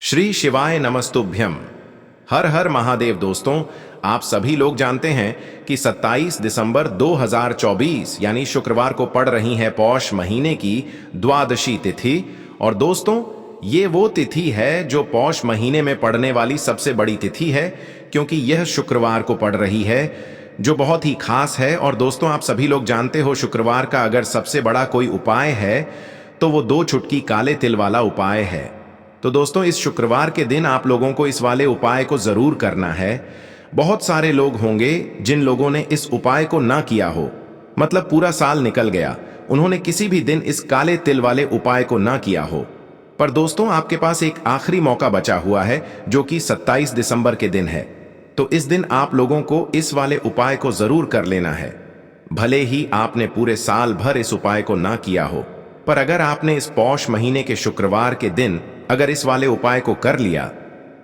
श्री शिवाय नमस्तुभ्यम। हर हर महादेव। दोस्तों, आप सभी लोग जानते हैं कि 27 दिसंबर 2024 यानी शुक्रवार को पड़ रही है पौष महीने की द्वादशी तिथि। और दोस्तों, ये वो तिथि है जो पौष महीने में पड़ने वाली सबसे बड़ी तिथि है, क्योंकि यह शुक्रवार को पड़ रही है, जो बहुत ही खास है। और दोस्तों, आप सभी लोग जानते हो, शुक्रवार का अगर सबसे बड़ा कोई उपाय है तो वो 2 चुटकी काले तिल वाला उपाय है। तो दोस्तों, इस शुक्रवार के दिन आप लोगों को इस वाले उपाय को जरूर करना है। बहुत सारे लोग होंगे जिन लोगों ने इस उपाय को ना किया हो, मतलब पूरा साल निकल गया, उन्होंने किसी भी दिन इस काले तिल वाले उपाय को ना किया हो। पर दोस्तों, आपके पास एक आखिरी मौका बचा हुआ है, जो कि 27 दिसंबर के दिन है। तो इस दिन आप लोगों को इस वाले उपाय को जरूर कर लेना है। भले ही आपने पूरे साल भर इस उपाय को ना किया हो, पर अगर आपने इस पौष महीने के शुक्रवार के दिन अगर इस वाले उपाय को कर लिया,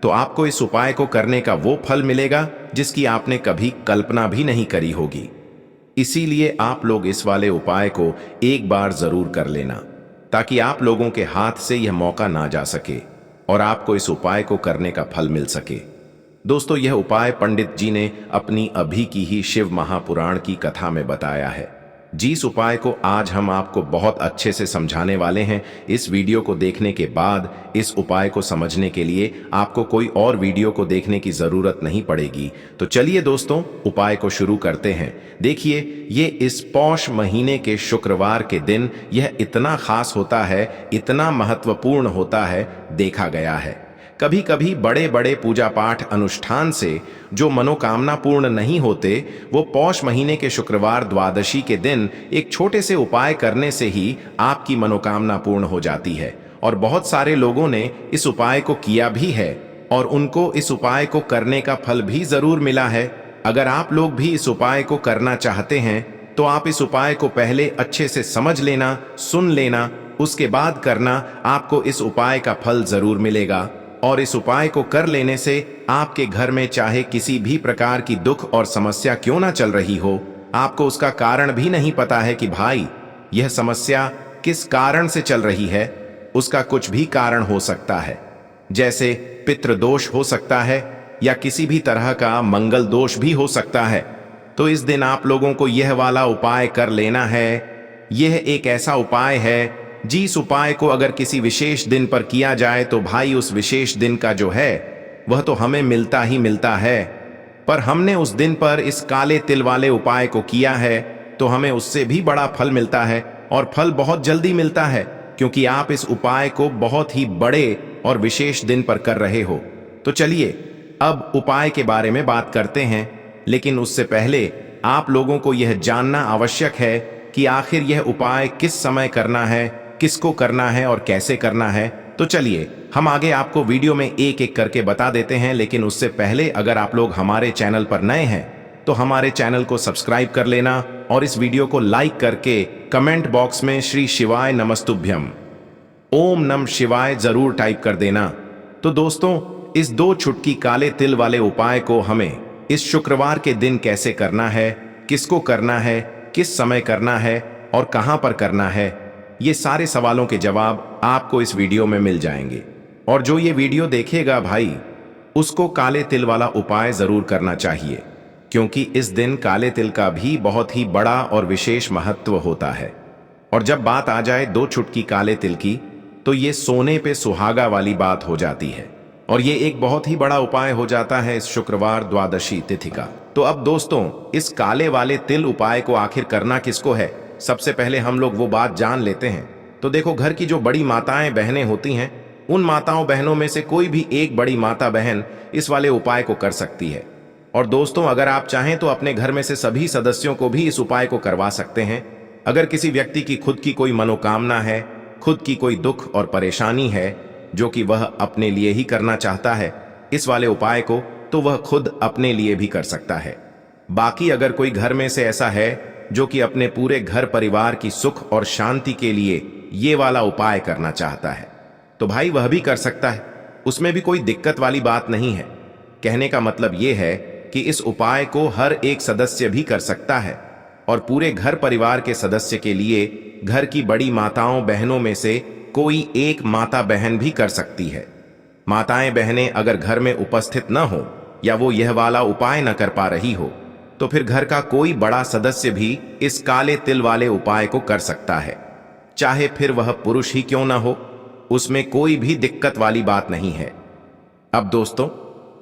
तो आपको इस उपाय को करने का वो फल मिलेगा जिसकी आपने कभी कल्पना भी नहीं करी होगी। इसीलिए आप लोग इस वाले उपाय को एक बार जरूर कर लेना, ताकि आप लोगों के हाथ से यह मौका ना जा सके और आपको इस उपाय को करने का फल मिल सके। दोस्तों, यह उपाय पंडित जी ने अपनी अभी की ही शिव महापुराण की कथा में बताया है। जिस उपाय को आज हम आपको बहुत अच्छे से समझाने वाले हैं, इस वीडियो को देखने के बाद इस उपाय को समझने के लिए आपको कोई और वीडियो को देखने की जरूरत नहीं पड़ेगी। तो चलिए दोस्तों, उपाय को शुरू करते हैं। देखिए, ये इस पौष महीने के शुक्रवार के दिन यह इतना खास होता है, इतना महत्वपूर्ण होता है, देखा गया है। कभी कभी बड़े बड़े पूजा पाठ अनुष्ठान से जो मनोकामना पूर्ण नहीं होते, वो पौष महीने के शुक्रवार द्वादशी के दिन एक छोटे से उपाय करने से ही आपकी मनोकामना पूर्ण हो जाती है। और बहुत सारे लोगों ने इस उपाय को किया भी है और उनको इस उपाय को करने का फल भी जरूर मिला है। अगर आप लोग भी इस उपाय को करना चाहते हैं, तो आप इस उपाय को पहले अच्छे से समझ लेना, सुन लेना, उसके बाद करना। आपको इस उपाय का फल जरूर मिलेगा। और इस उपाय को कर लेने से आपके घर में चाहे किसी भी प्रकार की दुख और समस्या क्यों ना चल रही हो, आपको उसका कारण भी नहीं पता है कि भाई यह समस्या किस कारण से चल रही है, उसका कुछ भी कारण हो सकता है। जैसे पितृदोष हो सकता है या किसी भी तरह का मंगल दोष भी हो सकता है। तो इस दिन आप लोगों को यह वाला उपाय कर लेना है। यह एक ऐसा उपाय है, जिस उपाय को अगर किसी विशेष दिन पर किया जाए तो भाई उस विशेष दिन का जो है वह तो हमें मिलता ही मिलता है। पर हमने उस दिन पर इस काले तिल वाले उपाय को किया है, तो हमें उससे भी बड़ा फल मिलता है, और फल बहुत जल्दी मिलता है, क्योंकि आप इस उपाय को बहुत ही बड़े और विशेष दिन पर कर रहे हो। तो चलिए अब उपाय के बारे में बात करते हैं। लेकिन उससे पहले आप लोगों को यह जानना आवश्यक है कि आखिर यह उपाय किस समय करना है, किसको करना है और कैसे करना है। तो चलिए हम आगे आपको वीडियो में एक एक करके बता देते हैं। लेकिन उससे पहले अगर आप लोग हमारे चैनल पर नए हैं, तो हमारे चैनल को सब्सक्राइब कर लेना और इस वीडियो को लाइक करके कमेंट बॉक्स में श्री शिवाय नमस्तुभ्यम, ओम नम शिवाय जरूर टाइप कर देना। तो दोस्तों, इस 2 चुटकी काले तिल वाले उपाय को हमें इस शुक्रवार के दिन कैसे करना है, किसको करना है, किस समय करना है और कहां पर करना है, ये सारे सवालों के जवाब आपको इस वीडियो में मिल जाएंगे। और जो ये वीडियो देखेगा भाई, उसको काले तिल वाला उपाय जरूर करना चाहिए, क्योंकि इस दिन काले तिल का भी बहुत ही बड़ा और विशेष महत्व होता है। और जब बात आ जाए 2 चुटकी काले तिल की, तो ये सोने पे सुहागा वाली बात हो जाती है, और ये एक बहुत ही बड़ा उपाय हो जाता है इस शुक्रवार द्वादशी तिथि का। तो अब दोस्तों, इस काले वाले तिल उपाय को आखिर करना किसको है, सबसे पहले हम लोग वो बात जान लेते हैं। तो देखो, घर की जो बड़ी माताएं बहनें होती हैं, उन माताओं बहनों में से कोई भी एक बड़ी माता बहन इस वाले उपाय को कर सकती है। और दोस्तों, अगर आप चाहें तो अपने घर में से सभी सदस्यों को भी इस उपाय को करवा सकते हैं। अगर किसी व्यक्ति की खुद की कोई मनोकामना है, खुद की कोई दुख और परेशानी है, जो कि वह अपने लिए ही करना चाहता है इस वाले उपाय को, तो वह खुद अपने लिए भी कर सकता है। बाकी अगर कोई घर में से ऐसा है जो कि अपने पूरे घर परिवार की सुख और शांति के लिए ये वाला उपाय करना चाहता है, तो भाई वह भी कर सकता है। उसमें भी कोई दिक्कत वाली बात नहीं है। कहने का मतलब ये है कि इस उपाय को हर एक सदस्य भी कर सकता है, और पूरे घर परिवार के सदस्य के लिए घर की बड़ी माताओं बहनों में से कोई एक माता बहन भी कर सकती है। माताएं बहनें अगर घर में उपस्थित न हो या वो यह वाला उपाय न कर पा रही हो तो फिर घर का कोई बड़ा सदस्य भी इस काले तिल वाले उपाय को कर सकता है, चाहे फिर वह पुरुष ही क्यों ना हो। उसमें कोई भी दिक्कत वाली बात नहीं है। अब दोस्तों,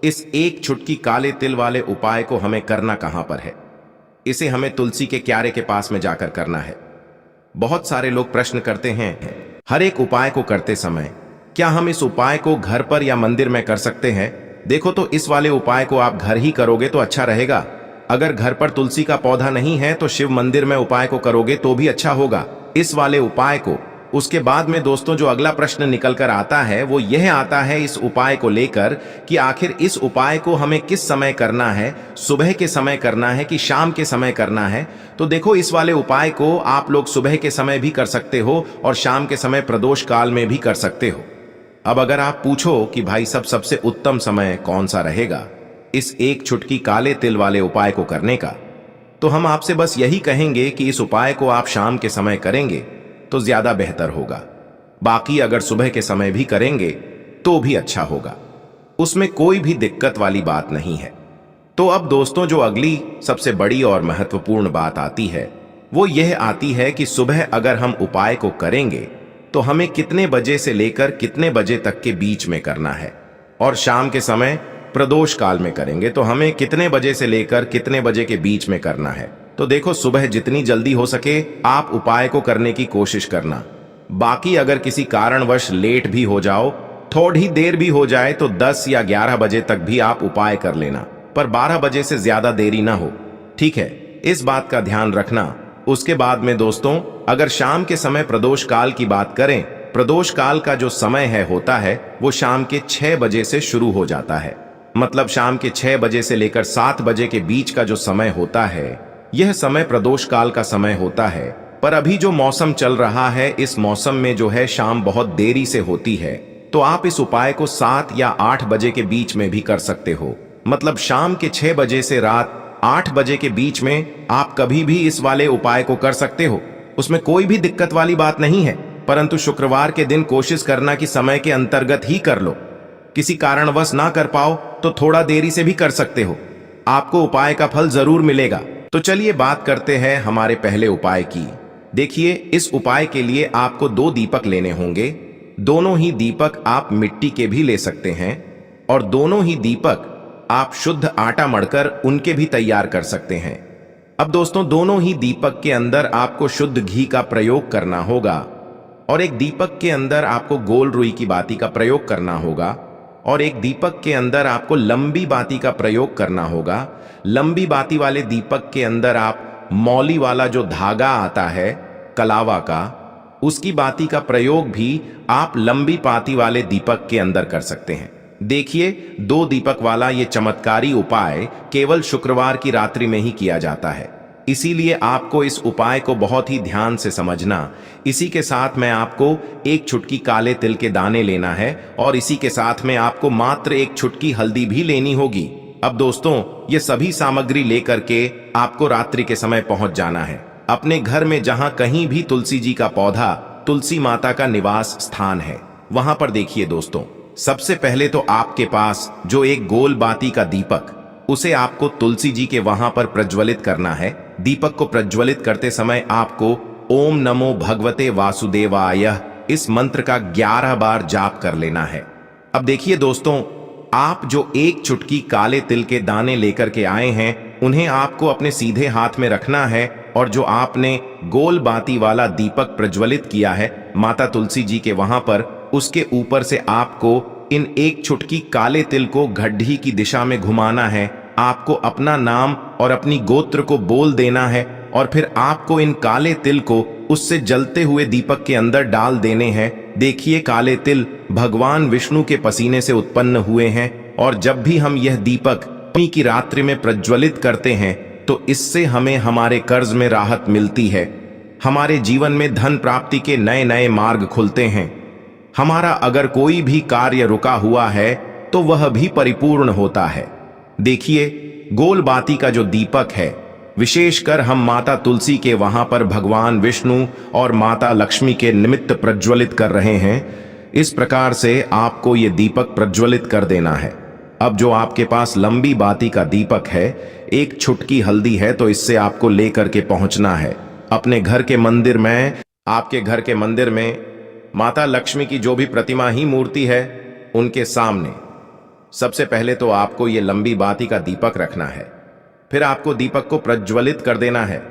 इस एक चुटकी काले तिल वाले उपाय को हमें करना कहां पर है? इसे हमें तुलसी के क्यारे के पास में जाकर करना है। बहुत सारे लोग प्रश्न करते हैं, हर एक उपाय को करते समय क्या हम इस उपाय को घर पर या मंदिर में कर सकते हैं? देखो, तो इस वाले उपाय को आप घर ही करोगे तो अच्छा रहेगा। अगर घर पर तुलसी का पौधा नहीं है तो शिव मंदिर में उपाय को करोगे तो भी अच्छा होगा इस वाले उपाय को। उसके बाद में दोस्तों जो अगला प्रश्न निकल कर आता है वो यह आता है इस उपाय को लेकर कि आखिर इस उपाय को हमें किस समय करना है, सुबह के समय करना है कि शाम के समय करना है? तो देखो, इस वाले उपाय को आप लोग सुबह के समय भी कर सकते हो और शाम के समय प्रदोष काल में भी कर सकते हो। अब अगर आप पूछो कि भाई सबसे उत्तम समय कौन सा रहेगा इस एक चुटकी काले तिल वाले उपाय को करने का, तो हम आपसे बस यही कहेंगे कि इस उपाय को आप शाम के समय करेंगे तो ज्यादा बेहतर होगा। बाकी अगर सुबह के समय भी करेंगे तो भी अच्छा होगा, उसमें कोई भी दिक्कत वाली बात नहीं है। तो अब दोस्तों जो अगली सबसे बड़ी और महत्वपूर्ण बात आती है वो यह आती है कि सुबह अगर हम उपाय को करेंगे तो हमें कितने बजे से लेकर कितने बजे तक के बीच में करना है, और शाम के समय प्रदोष काल में करेंगे तो हमें कितने बजे से लेकर कितने बजे के बीच में करना है। तो देखो, सुबह जितनी जल्दी हो सके आप उपाय को करने की कोशिश करना। बाकी अगर किसी कारणवश लेट भी हो जाओ, थोड़ी देर भी हो जाए तो 10 या 11 बजे तक भी आप उपाय कर लेना, पर 12 बजे से ज्यादा देरी ना हो, ठीक है? इस बात का ध्यान रखना। उसके बाद में दोस्तों अगर शाम के समय प्रदोष काल की बात करें, प्रदोष काल का जो समय होता है वो शाम के 6 बजे से शुरू हो जाता है। मतलब शाम के 6 बजे से लेकर 7 बजे के बीच का जो समय होता है यह समय प्रदोष काल का समय होता है। पर अभी जो मौसम चल रहा है इस मौसम में जो है शाम बहुत देरी से होती है, तो आप इस उपाय को 7 या 8 बजे के बीच में भी कर सकते हो। मतलब शाम के 6 बजे से रात 8 बजे के बीच में आप कभी भी इस वाले उपाय को कर सकते हो, उसमें कोई भी दिक्कत वाली बात नहीं है। परंतु शुक्रवार के दिन कोशिश करना कि समय के अंतर्गत ही कर लो। किसी कारणवश ना कर पाओ तो थोड़ा देरी से भी कर सकते हो, आपको उपाय का फल जरूर मिलेगा। तो चलिए बात करते हैं हमारे पहले उपाय की। देखिए, इस उपाय के लिए आपको 2 दीपक लेने होंगे। दोनों ही दीपक आप मिट्टी के भी ले सकते हैं और दोनों ही दीपक आप शुद्ध आटा मढ़कर उनके भी तैयार कर सकते हैं। अब दोस्तों दोनों ही दीपक के अंदर आपको शुद्ध घी का प्रयोग करना होगा और एक दीपक के अंदर आपको गोल रुई की बाती का प्रयोग करना होगा और एक दीपक के अंदर आपको लंबी बाती का प्रयोग करना होगा। लंबी बाती वाले दीपक के अंदर आप मौली वाला जो धागा आता है कलावा का, उसकी बाती का प्रयोग भी आप लंबी बाती वाले दीपक के अंदर कर सकते हैं। देखिए, 2 दीपक वाला ये चमत्कारी उपाय केवल शुक्रवार की रात्रि में ही किया जाता है, इसीलिए आपको इस उपाय को बहुत ही ध्यान से समझना। इसी के साथ में आपको एक चुटकी काले तिल के दाने लेना है और इसी के साथ में आपको मात्र एक चुटकी हल्दी भी लेनी होगी। अब दोस्तों ये सभी सामग्री लेकर के आपको रात्रि के समय पहुंच जाना है अपने घर में, जहां कहीं भी तुलसी जी का पौधा, तुलसी माता का निवास स्थान है, वहां पर देखिए दोस्तों, सबसे पहले तो आपके पास जो एक गोल बाती का दीपक, उसे आपको तुलसी जी के वहां पर प्रज्वलित करना है। दीपक को प्रज्वलित करते समय आपको ओम नमो भगवते वासुदेवाय इस मंत्र का 11 बार जाप कर लेना है। अब देखिए दोस्तों, आप जो एक चुटकी काले तिल के दाने लेकर के आए हैं उन्हें आपको अपने सीधे हाथ में रखना है और जो आपने गोल बाती वाला दीपक प्रज्वलित किया है माता तुलसी जी के वहां पर, उसके ऊपर से आपको इन एक चुटकी काले तिल को घड्डी की दिशा में घुमाना है। आपको अपना नाम और अपनी गोत्र को बोल देना है और फिर आपको इन काले तिल को उससे जलते हुए दीपक के अंदर डाल देने हैं। देखिए, काले तिल भगवान विष्णु के पसीने से उत्पन्न हुए हैं और जब भी हम यह दीपक नवमी की रात्रि में प्रज्वलित करते हैं तो इससे हमें हमारे कर्ज में राहत मिलती है, हमारे जीवन में धन प्राप्ति के नए नए मार्ग खुलते हैं, हमारा अगर कोई भी कार्य रुका हुआ है तो वह भी परिपूर्ण होता है। देखिए, गोल बाती का जो दीपक है, विशेषकर हम माता तुलसी के वहां पर भगवान विष्णु और माता लक्ष्मी के निमित्त प्रज्वलित कर रहे हैं। इस प्रकार से आपको ये दीपक प्रज्वलित कर देना है। अब जो आपके पास लंबी बाती का दीपक है, एक छुटकी हल्दी है, तो इससे आपको लेकर के पहुंचना है अपने घर के मंदिर में। आपके घर के मंदिर में माता लक्ष्मी की जो भी प्रतिमा ही मूर्ति है, उनके सामने सबसे पहले तो आपको ये लंबी बाती का दीपक रखना है। फिर आपको दीपक को प्रज्वलित कर देना है।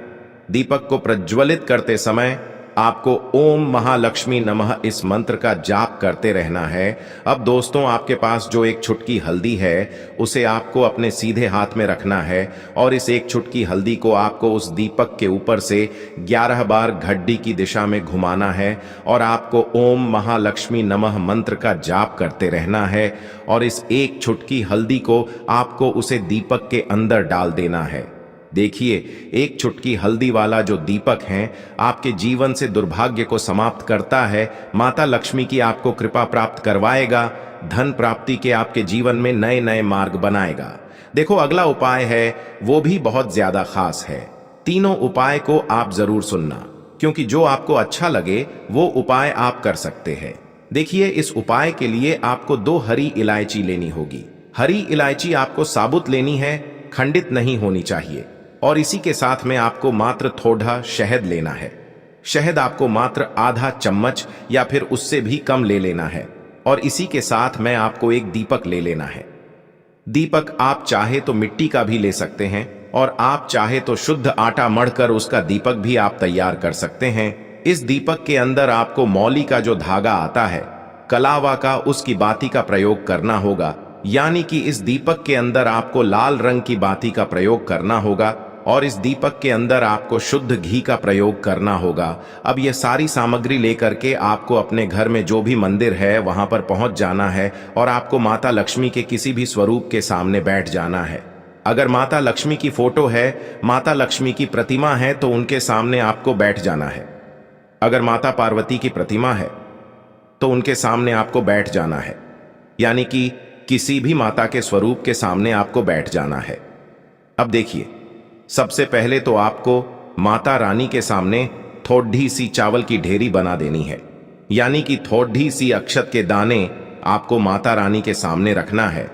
दीपक को प्रज्वलित करते समय आपको ओम महालक्ष्मी नमः इस मंत्र का जाप करते रहना है। अब दोस्तों, आपके पास जो एक छुटकी हल्दी है, उसे आपको अपने सीधे हाथ में रखना है और इस एक छुटकी हल्दी को आपको उस दीपक के ऊपर से 11 बार घड्डी की दिशा में घुमाना है और आपको ओम महालक्ष्मी नमः मंत्र का जाप करते रहना है और इस एक छुटकी हल्दी को आपको उसे दीपक के अंदर डाल देना है। देखिए, एक चुटकी हल्दी वाला जो दीपक है आपके जीवन से दुर्भाग्य को समाप्त करता है, माता लक्ष्मी की आपको कृपा प्राप्त करवाएगा, धन प्राप्ति के आपके जीवन में नए नए मार्ग बनाएगा। देखो, अगला उपाय है वो भी बहुत ज्यादा खास है। तीनों उपाय को आप जरूर सुनना, क्योंकि जो आपको अच्छा लगे वो उपाय आप कर सकते हैं। देखिए, इस उपाय के लिए आपको 2 हरी इलायची लेनी होगी। हरी इलायची आपको साबुत लेनी है, खंडित नहीं होनी चाहिए। और इसी के साथ में आपको मात्र थोड़ा शहद लेना है। शहद आपको मात्र आधा चम्मच या फिर उससे भी कम ले लेना है। और इसी के साथ में आपको एक दीपक ले लेना है। दीपक आप चाहे तो मिट्टी का भी ले सकते हैं और आप चाहे तो शुद्ध आटा मढ़कर उसका दीपक भी आप तैयार कर सकते हैं। इस दीपक के अंदर आपको मौली का जो धागा आता है, कलावा का, उसकी बाती का प्रयोग करना होगा। यानी कि इस दीपक के अंदर आपको लाल रंग की बाती का प्रयोग करना होगा और इस दीपक के अंदर आपको शुद्ध घी का प्रयोग करना होगा। अब ये सारी सामग्री लेकर के आपको अपने घर में जो भी मंदिर है वहां पर पहुंच जाना है और आपको माता लक्ष्मी के किसी भी स्वरूप के सामने बैठ जाना है। अगर माता लक्ष्मी की फोटो है, माता लक्ष्मी की प्रतिमा है, तो उनके सामने आपको बैठ जाना है। अगर माता पार्वती की प्रतिमा है तो उनके सामने आपको बैठ जाना है। यानी कि किसी भी माता के स्वरूप के सामने आपको बैठ जाना है। अब देखिए, सबसे पहले तो आपको माता रानी के सामने थोड़ी सी चावल की ढेरी बना देनी है। यानी कि थोड़ी सी अक्षत के दाने आपको माता रानी के सामने रखना है।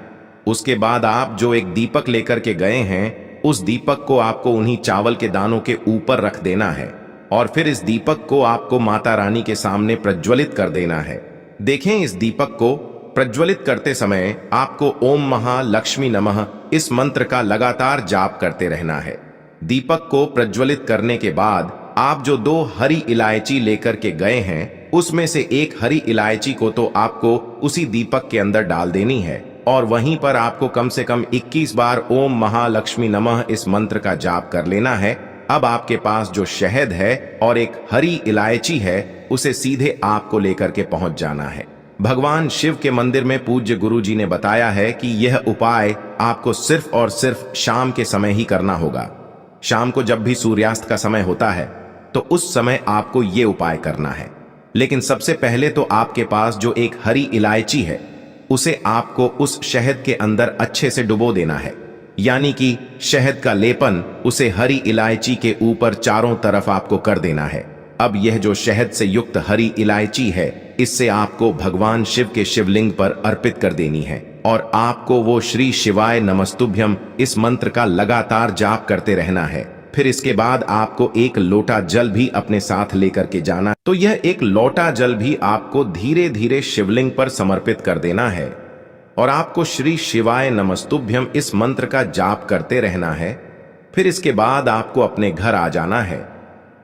उसके बाद आप जो एक दीपक लेकर के गए हैं, उस दीपक को आपको उन्हीं चावल के दानों के ऊपर रख देना है और फिर इस दीपक को आपको माता रानी के सामने प्रज्वलित कर देना है। देखें, इस दीपक को प्रज्वलित करते समय आपको ओम महालक्ष्मी नमः इस मंत्र का लगातार जाप करते रहना है। दीपक को प्रज्वलित करने के बाद आप जो 2 हरी इलायची लेकर के गए हैं, उसमें से एक हरी इलायची को तो आपको उसी दीपक के अंदर डाल देनी है और वहीं पर आपको कम से कम 21 बार ओम महालक्ष्मी नमः इस मंत्र का जाप कर लेना है। अब आपके पास जो शहद है और एक हरी इलायची है, उसे सीधे आपको लेकर के पहुंच जाना है। भगवान शिव के मंदिर में पूज्य गुरु जी ने बताया है कि यह उपाय आपको सिर्फ और सिर्फ शाम के समय ही करना होगा। शाम को जब भी सूर्यास्त का समय होता है तो उस समय आपको ये उपाय करना है। लेकिन सबसे पहले तो आपके पास जो एक हरी इलायची है, उसे आपको उस शहद के अंदर अच्छे से डुबो देना है। यानी कि शहद का लेपन उसे हरी इलायची के ऊपर चारों तरफ आपको कर देना है। अब यह जो शहद से युक्त हरी इलायची है, इससे आपको भगवान शिव के शिवलिंग पर अर्पित कर देनी है और आपको वो श्री शिवाय नमस्तुभ्यम इस मंत्र का लगातार जाप करते रहना है। फिर इसके बाद आपको एक लोटा जल भी अपने साथ लेकर के जाना। तो यह एक लोटा जल भी आपको धीरे धीरे शिवलिंग पर समर्पित कर देना है और आपको श्री शिवाय नमस्तुभ्यम इस मंत्र का जाप करते रहना है। फिर इसके बाद आपको अपने घर आ जाना है।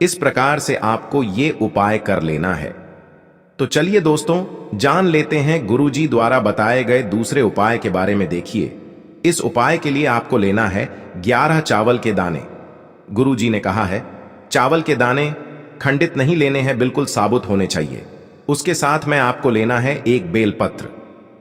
इस प्रकार से आपको ये उपाय कर लेना है। तो चलिए दोस्तों, जान लेते हैं गुरुजी द्वारा बताए गए दूसरे उपाय के बारे में। देखिए, इस उपाय के लिए आपको लेना है 11 चावल के दाने। गुरुजी ने कहा है चावल के दाने खंडित नहीं लेने हैं, बिल्कुल साबुत होने चाहिए। उसके साथ में आपको लेना है एक बेलपत्र।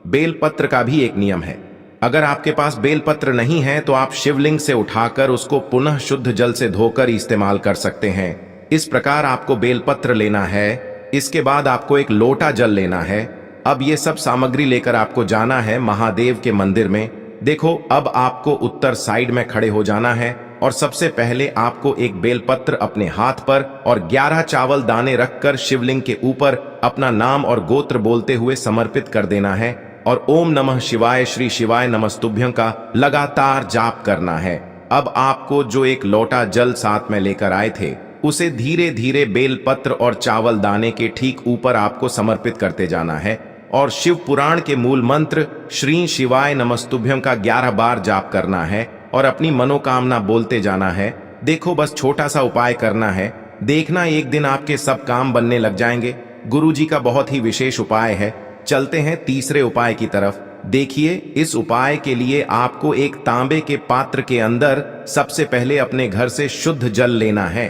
बेलपत्र का भी एक नियम है, अगर आपके पास बेलपत्र नहीं है तो आप शिवलिंग से उठाकर उसको पुनः शुद्ध जल से धोकर इस्तेमाल कर सकते हैं। इस प्रकार आपको बेलपत्र लेना है। इसके बाद आपको एक लोटा जल लेना है। अब ये सब सामग्री लेकर आपको जाना है महादेव के मंदिर में। देखो, अब आपको उत्तर साइड में खड़े हो जाना है और सबसे पहले आपको एक बेलपत्र अपने हाथ पर और 11 चावल दाने रखकर शिवलिंग के ऊपर अपना नाम और गोत्र बोलते हुए समर्पित कर देना है और ओम नमः शिवाय श्री शिवाय नमस्तुभ्यं का लगातार जाप करना है। अब आपको जो एक लोटा जल साथ में लेकर आए थे उसे धीरे धीरे बेलपत्र और चावल दाने के ठीक ऊपर आपको समर्पित करते जाना है और शिव पुराण के मूल मंत्र श्री शिवाय नमस्तुभ्यं का 11 बार जाप करना है और अपनी मनोकामना बोलते जाना है। देखो, बस छोटा सा उपाय करना है, देखना एक दिन आपके सब काम बनने लग जाएंगे। गुरुजी का बहुत ही विशेष उपाय है। चलते हैं तीसरे उपाय की तरफ। देखिए, इस उपाय के लिए आपको एक तांबे के पात्र के अंदर सबसे पहले अपने घर से शुद्ध जल लेना है।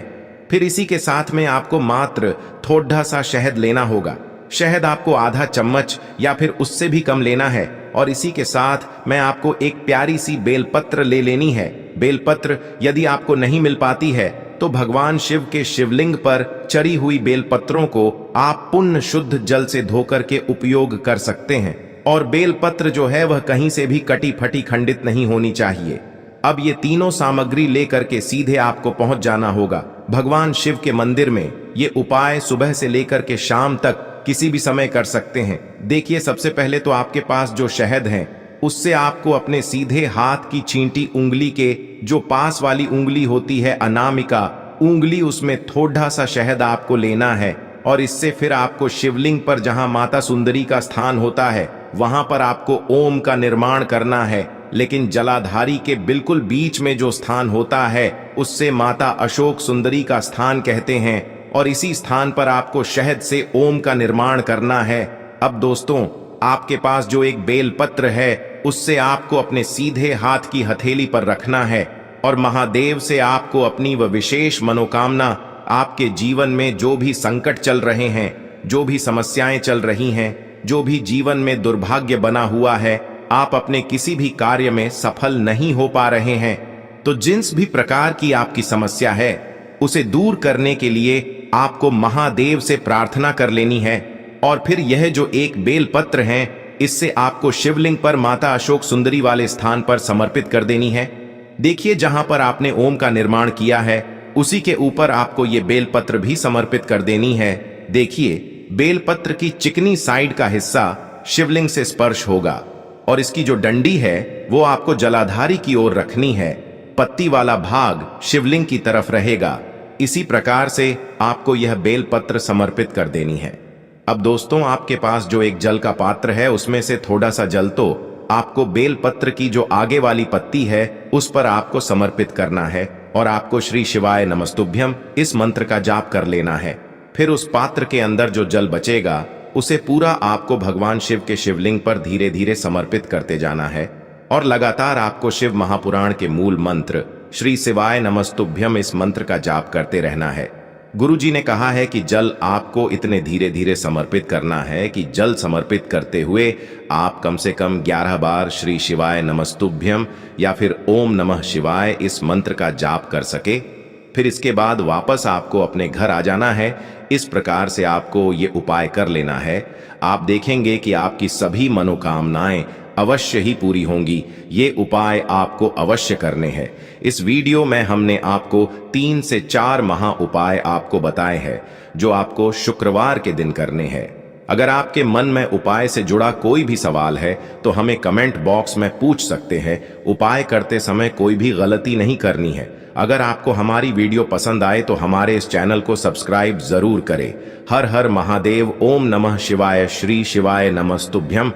फिर इसी के साथ में आपको मात्र थोड़ा सा शहद लेना होगा। शहद आपको आधा चम्मच या फिर उससे भी कम लेना है और इसी के साथ मैं आपको एक प्यारी सी बेलपत्र ले लेनी है। बेलपत्र यदि आपको नहीं मिल पाती है तो भगवान शिव के शिवलिंग पर चढ़ी हुई बेलपत्रों को आप पुण्य शुद्ध जल से धोकर के उपयोग कर सकते हैं और बेलपत्र जो है वह कहीं से भी कटी फटी खंडित नहीं होनी चाहिए। अब ये तीनों सामग्री लेकर के सीधे आपको पहुंच जाना होगा भगवान शिव के मंदिर में। ये उपाय सुबह से लेकर के शाम तक किसी भी समय कर सकते हैं। देखिए, सबसे पहले तो आपके पास जो शहद है उससे आपको अपने सीधे हाथ की चींटी उंगली के जो पास वाली उंगली होती है अनामिका उंगली, उसमें थोड़ा सा शहद आपको लेना है और इससे फिर आपको शिवलिंग पर जहां माता सुंदरी का स्थान होता है वहां पर आपको ओम का निर्माण करना है। लेकिन जलाधारी के बिल्कुल बीच में जो स्थान होता है उससे माता अशोक सुंदरी का स्थान कहते हैं और इसी स्थान पर आपको शहद से ओम का निर्माण करना है। अब दोस्तों, आपके पास जो एक बेलपत्र है उससे आपको अपने सीधे हाथ की हथेली पर रखना है और महादेव से आपको अपनी वह विशेष मनोकामना, आपके जीवन में जो भी संकट चल रहे हैं, जो भी समस्याएं चल रही हैं, जो भी जीवन में दुर्भाग्य बना हुआ है, आप अपने किसी भी कार्य में सफल नहीं हो पा रहे हैं, तो जिस भी प्रकार की आपकी समस्या है उसे दूर करने के लिए आपको महादेव से प्रार्थना कर लेनी है और फिर यह जो एक बेलपत्र है इससे आपको शिवलिंग पर माता अशोक सुंदरी वाले स्थान पर समर्पित कर देनी है। देखिए, जहां पर आपने ओम का निर्माण किया है उसी के ऊपर आपको ये बेलपत्र भी समर्पित कर देनी है। देखिए, बेलपत्र की चिकनी साइड का हिस्सा शिवलिंग से स्पर्श होगा और इसकी जो डंडी है वो आपको जलाधारी की ओर रखनी है। पत्ती वाला भाग शिवलिंग की तरफ रहेगा। इसी प्रकार से आपको यह बेलपत्र समर्पित कर देनी है। अब दोस्तों, आपके पास जो एक जल का पात्र है उसमें से थोड़ा सा जल तो आपको बेलपत्र की जो आगे वाली पत्ती है उस पर आपको समर्पित करना है और आपको श्री शिवाय नमस्तुभ्यं इस मंत्र का जाप कर लेना है। फिर उस पात्र के अंदर जो जल बचेगा उसे पूरा आपको भगवान शिव के शिवलिंग पर धीरे धीरे समर्पित करते जाना है और लगातार आपको शिव महापुराण के मूल मंत्र श्री शिवाय नमस्तुभ्यं इस मंत्र का जाप करते रहना है। गुरुजी ने कहा है कि जल आपको इतने धीरे धीरे समर्पित करना है कि जल समर्पित करते हुए आप कम से कम 11 बार श्री शिवाय नमस्तुभ्यं या फिर ओम नमः शिवाय इस मंत्र का जाप कर सके। फिर इसके बाद वापस आपको अपने घर आ जाना है। इस प्रकार से आपको ये उपाय कर लेना है। आप देखेंगे कि आपकी सभी मनोकामनाएं अवश्य ही पूरी होंगी। ये उपाय आपको अवश्य करने हैं। इस वीडियो में हमने आपको 3 से 4 महा उपाय आपको बताए हैं जो आपको शुक्रवार के दिन करने हैं। अगर आपके मन में उपाय से जुड़ा कोई भी सवाल है तो हमें कमेंट बॉक्स में पूछ सकते हैं। उपाय करते समय कोई भी गलती नहीं करनी है। अगर आपको हमारी वीडियो पसंद आए तो हमारे इस चैनल को सब्सक्राइब जरूर करें। हर हर महादेव। ओम नमः शिवाय। श्री शिवाय नमस्तुभ्यं।